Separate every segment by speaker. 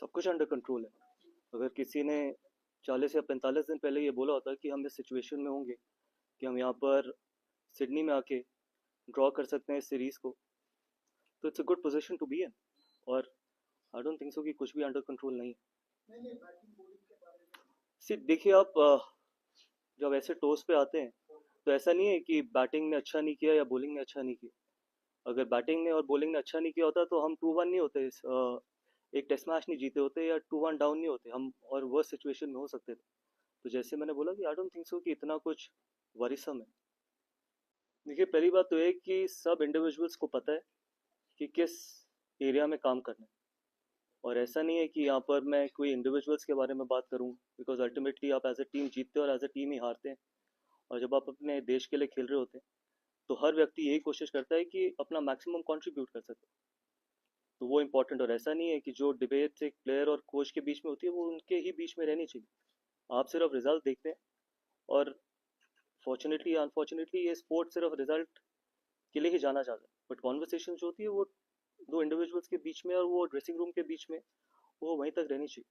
Speaker 1: सब कुछ under control है. अगर किसी ने 40 या 45 दिन पहले ये बोला होता कि हम इस सिचुएशन में होंगे कि हम यहाँ पर सिडनी में आके ड्रॉ कर सकते हैं इस सीरीज़ को, तो it's a good position to be in. और आई डोंट थिंक सो कि कुछ भी अंडर कंट्रोल नहीं है. देखिए आप जब ऐसे टॉस पे आते हैं तो ऐसा नहीं है कि बैटिंग ने अच्छा नहीं किया या बॉलिंग ने अच्छा नहीं किया. अगर बैटिंग ने और बॉलिंग ने अच्छा नहीं किया होता तो हम 2-1 नहीं होते, एक टेस्ट मैच नहीं जीते होते या 2-1 डाउन नहीं होते हम, और वर्स्ट सिचुएशन में हो सकते थे. तो जैसे मैंने बोला कि आई डोंट थिंक सो कि इतना कुछ वरीसम है. देखिए पहली बात तो है कि सब इंडिविजुअल्स को पता है कि किस एरिया में काम करना है. और ऐसा नहीं है कि यहाँ पर मैं कोई इंडिविजुअल्स के बारे में बात करूँ, बिकॉज अल्टीमेटली आप एज ए टीम जीतते हैं और एज ए टीम ही हारते हैं. और जब आप अपने देश के लिए खेल रहे होते हैं तो हर व्यक्ति यही कोशिश करता है कि अपना मैक्सिमम कंट्रीब्यूट कर सके. तो वो इम्पोर्टेंट. और ऐसा नहीं है कि जो डिबेट एक प्लेयर और कोच के बीच में होती है वो उनके ही बीच में रहनी चाहिए. आप सिर्फ रिजल्ट देखते हैं, और फॉर्चुनेटली या अनफॉर्चुनेटली ये स्पोर्ट सिर्फ रिजल्ट के लिए ही जाना जाता है. बट कॉन्वर्सेशन जो होती है वो दो इंडिविजुअल्स के बीच में और वो ड्रेसिंग रूम के बीच में वो वहीं तक रहनी चाहिए.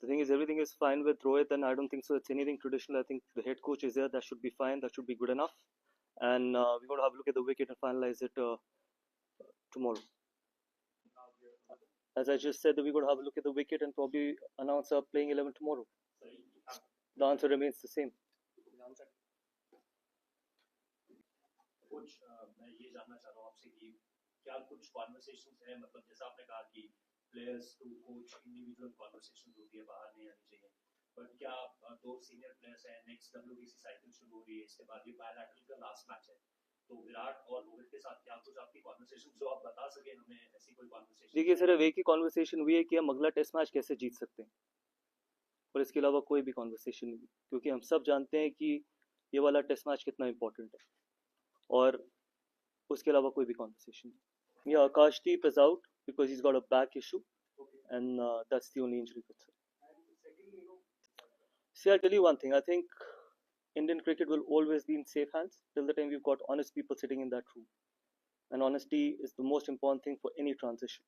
Speaker 1: The thing is, everything is fine with Rohit, and I don't think so it's anything traditional. I think the head coach is there. That should be fine. That should be good enough. And we're going to have a look at the wicket and finalize it tomorrow. As I just said, that we're going to have a look at the wicket and probably announce our playing 11 tomorrow. The answer remains the same.
Speaker 2: कुछ मैं ये जानना चाह रहा हूँ आपसे कि क्या कुछ कॉन्वर्सेशंस हैं, मतलब जैसा आपने कहा कि players to coach individual conversations होती है, बाहर नहीं आनी चाहिए, बट क्या दो सीनियर प्लेयर्स हैं, नेक्स्ट डब्ल्यूबीसी साइकिल शुरू हो रही है, इसके बाद ये बायलैटरल का लास्ट मैच है, तो विराट और रोहित के साथ क्या कुछ आपकी कॉन्वर्सेशंस जो आप बता सके हमें, ऐसी कोई कॉन्वर्सेशन?
Speaker 1: देखिए सिर्फ एक ही कॉन्वर्सेशन हुई है कि हम अगला टेस्ट मैच कैसे जीत सकते हैं, और इसके अलावा कोई भी कॉन्वर्सेशन नहीं, क्योंकि हम सब जानते हैं कि ये वाला टेस्ट मैच कितना इंपॉर्टेंट है. और उसके अलावा कोई भी कॉन्वर्सेशन नहीं. Yeah, Akashdeep is out because he's got a back issue, and that's the only injury concern. See, I'll tell you one thing. I think Indian cricket will always be in safe hands till the time we've got honest people sitting in that room. And honesty is the most important thing for any transition.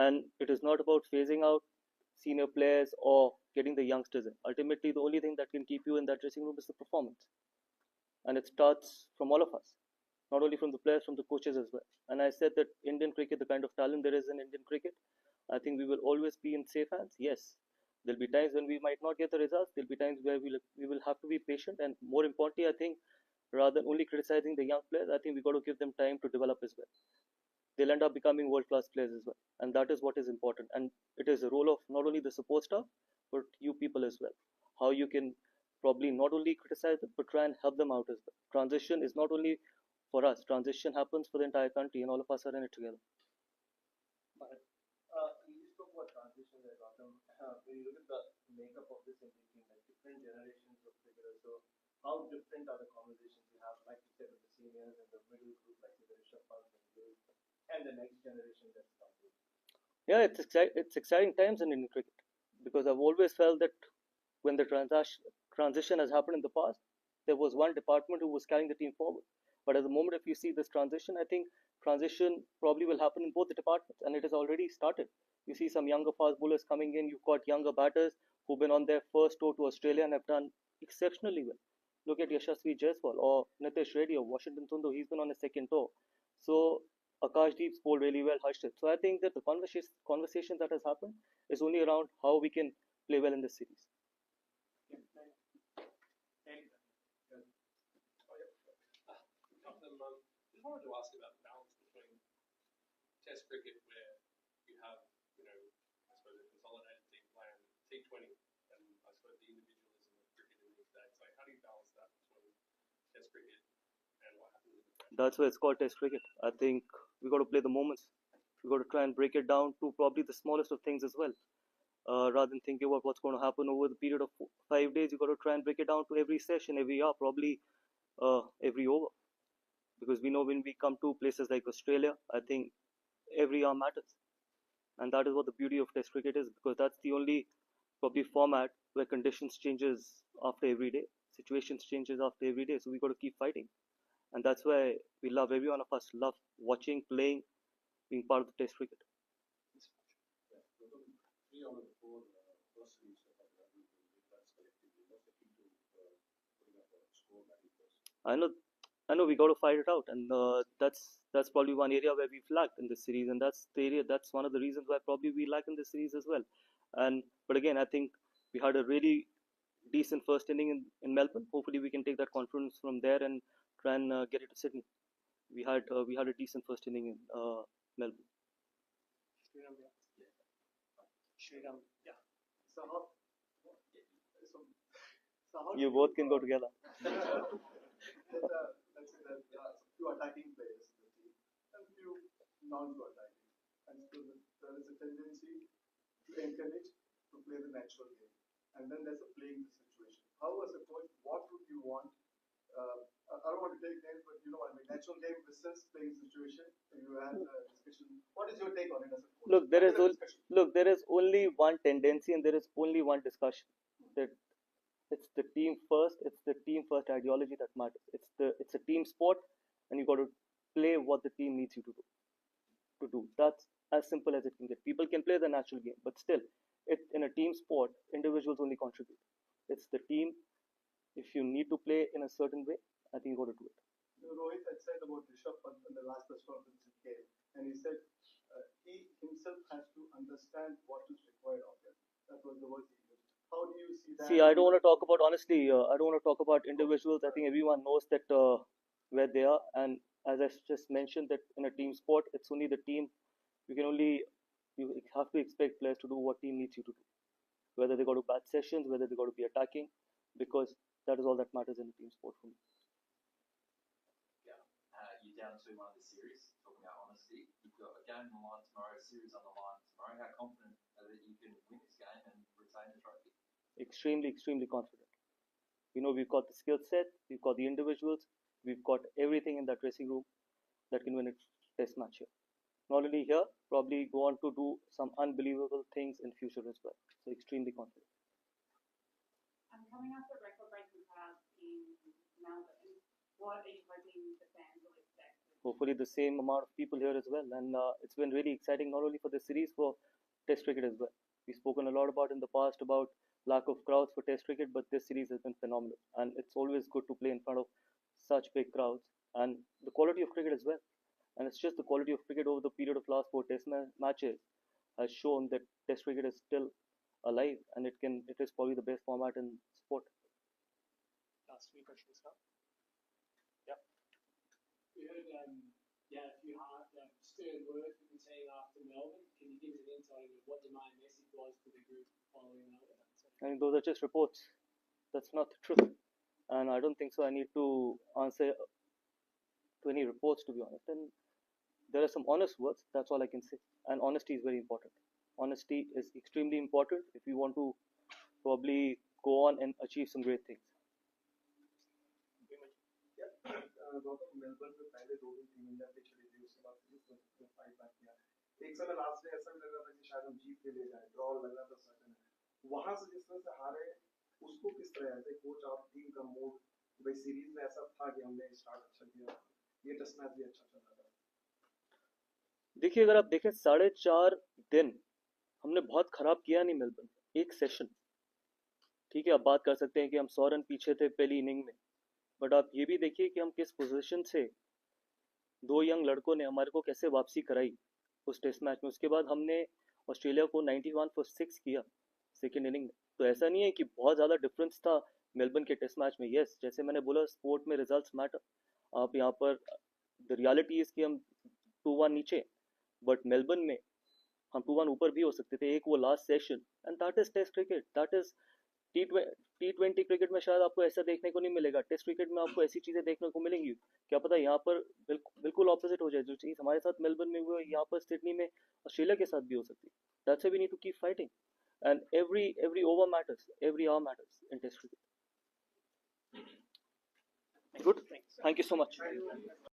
Speaker 1: And it is not about phasing out senior players or getting the youngsters in. Ultimately, the only thing that can keep you in that dressing room is the performance. And it starts from all of us. Not only from the players, from the coaches as well. And I said that Indian cricket, the kind of talent there is in Indian cricket, I think we will always be in safe hands. Yes, there'll be times when we might not get the results. There'll be times where we will have to be patient. And more importantly, I think rather than only criticizing the young players, I think we've got to give them time to develop as well. They'll end up becoming world-class players as well. And that is what is important. And it is the role of not only the support staff, but you people as well. How you can probably not only criticize them, but try and help them out as well. Transition is not only for us. Transition happens for the entire country, and all of us are in it together.
Speaker 3: You spoke about transition there, Gautam. When you look at the makeup of this Indian team, like different generations of cricketers, so how different are the conversations you have, like you said, with the seniors and the middle group, like the Rishabh and the next generation that's coming?
Speaker 1: Yeah, it's exciting times in Indian cricket, because I've always felt that when the transition has happened in the past, there was one department who was carrying the team forward. But at the moment, if you see this transition, I think transition probably will happen in both the departments, and it has already started. You see some younger fast bowlers coming in. You've got younger batters who've been on their first tour to Australia and have done exceptionally well. Look at Yashasvi Jaiswal or Nitish Reddy or Washington Sundar. He's been on a second tour. So Akashdeep's bowled really well, Harshit. So I think that the conversation that has happened is only around how we can play well in this series.
Speaker 4: I wanted to ask about the balance between Test cricket, where you have, I suppose a consolidated team plan, T20, and I suppose the individualism of cricket in these days. Like, how do you balance that between Test cricket and what happens in the ground?
Speaker 1: That's why it's called Test cricket. I think we got to play the moments. We got to try and break it down to probably the smallest of things as well. Rather than thinking about what's going to happen over the period of 5 days, you got to try and break it down to every session, every hour, probably every over. Because we know when we come to places like Australia, I think every hour matters. And that is what the beauty of Test cricket is, because that's the only probably format where conditions changes after every day, situations changes after every day. So we got to keep fighting. And that's why we love, every one of us love watching, playing, being part of the Test cricket.
Speaker 3: Three out of the four first series that have happened in the class collectively. What's the key to putting up a score like this?
Speaker 1: I know, I know we got to fight it out, and that's probably one area where we've lacked in this series, and that's the area. That's one of the reasons why probably we lack in this series as well. And but again, I think we had a really decent first inning in Melbourne. Hopefully, we can take that confidence from there and try and get it to Sydney. We had a decent first inning in Melbourne.
Speaker 3: Sriram, yeah. So how? So how
Speaker 1: You both can go together.
Speaker 3: let's say that there are few attacking players in the team and few non-attacking, and so there is a tendency to encourage to play the natural game, and then there's a playing situation. How as a coach, what would you want? I don't want to take names, but you know what I mean. Natural game versus playing situation. You had a discussion. What is your take on it as a coach?
Speaker 1: Look, there
Speaker 3: What
Speaker 1: is
Speaker 3: the discussion?
Speaker 1: there is only one tendency and there is only one discussion that it's the team first. It's the team first ideology that matters. It's a team sport, and you got to play what the team needs you to do. That's as simple as it can get. People can play the natural game, but still, in a team sport, individuals only contribute. It's the team. If you need to play in a certain way, I think you got to do it.
Speaker 3: Rohit had said about Rishabh in the last press conference he gave, and he said he himself has to understand what is required of him. That was the word he used. How do you see that?
Speaker 1: See, I don't want to talk about honestly. I don't want to talk about individuals. I think everyone knows that where they are, and as I just mentioned, that in a team sport, it's only the team. You have to expect players to do what team needs you to do. Whether they got to bat sessions, whether they got to be attacking, because that is all that matters in a team sport for me.
Speaker 5: Yeah, you're down 2-1 the series. Talking about honesty, you've got a game on the line tomorrow, a series on the line tomorrow. How confident are that you can win this game and retain the trophy?
Speaker 1: Extremely confident. We know we've got the skill set, we've got the individuals, we've got everything in that dressing room that can win a test match here. Not only here, probably go on to do some unbelievable things in future as well. So extremely confident.
Speaker 6: And coming off the record-breaking crowd in Melbourne, what are you hoping the fans will expect?
Speaker 1: Hopefully the same amount of people here as well. And it's been really exciting not only for the series, for Test cricket as well. We've spoken a lot about in the past about lack of crowds for Test cricket, but this series has been phenomenal. And it's always good to play in front of such big crowds and the quality of cricket as well. And it's just the quality of cricket over the period of last 4 Test matches has shown that Test cricket is still alive, and it is probably the best format in sport.
Speaker 2: Last 3 questions now. Yeah.
Speaker 7: We heard, a few stern words from the team after Melbourne. Can you give us an insight into what the main message was to the group following Melbourne?
Speaker 1: I mean, those are just reports. That's not the truth. And I don't think so. I need to answer to any reports, to be honest. And there are some honest words. That's all I can say. And honesty is very important. Honesty is extremely important if you want to probably go on and achieve some great things.
Speaker 3: Gautam Melbourne में पहले 2 दिन team India पे चली थी, उसके बाद फिर 5 बार किया। एक समय लास्ट में ऐसा भी लग रहा था कि शायद हम जीत के ले जाए, ड्रॉ लग रहा था सर्टन। वहां से जिस तरह से हारे, उसको किस तरह से कोच और टीम का मूड, भाई सीरीज में ऐसा था कि हमने स्टार्ट अच्छा किया, ये टेस्ट मैच भी अच्छा चल रहा था।
Speaker 1: देखिए, अगर आप देखें 4.5 दिन हमने बहुत खराब किया नहीं मेलबर्न, एक सेशन। ठीक है, आप बात कर सकते हैं कि हम 100 रन पीछे थे पहली इनिंग में, बट आप ये भी देखिए कि हम किस पोजीशन से 2 यंग लड़कों ने हमारे को कैसे वापसी कराई उस टेस्ट मैच में। उसके बाद हमने ऑस्ट्रेलिया को 91 for 6 किया सेकेंड इनिंग में। तो ऐसा नहीं है कि बहुत ज़्यादा डिफरेंस था मेलबर्न के टेस्ट मैच में। यस, जैसे मैंने बोला, स्पोर्ट में रिजल्ट्स मैटर। आप यहाँ पर द रियलिटी इज़ कि हम 2-1 नीचे, बट मेलबर्न में हम 2-1 ऊपर भी हो सकते थे। एक वो last session, and that is test cricket, that is T20 cricket में शायद आपको ऐसा देखने को नहीं मिलेगा। टेस्ट क्रिकेट में आपको ऐसी चीज़ें देखने को मिलेंगी, क्या पता यहाँ पर बिल्कुल ऑपोजिट हो जाए। जो चीज़ हमारे साथ मेलबर्न में हुई, यहाँ पर सिडनी में ऑस्ट्रेलिया के साथ भी हो सकती है। That's why we need to keep fighting, and every over matters, every hour matters in Test cricket. Good, thank you so much.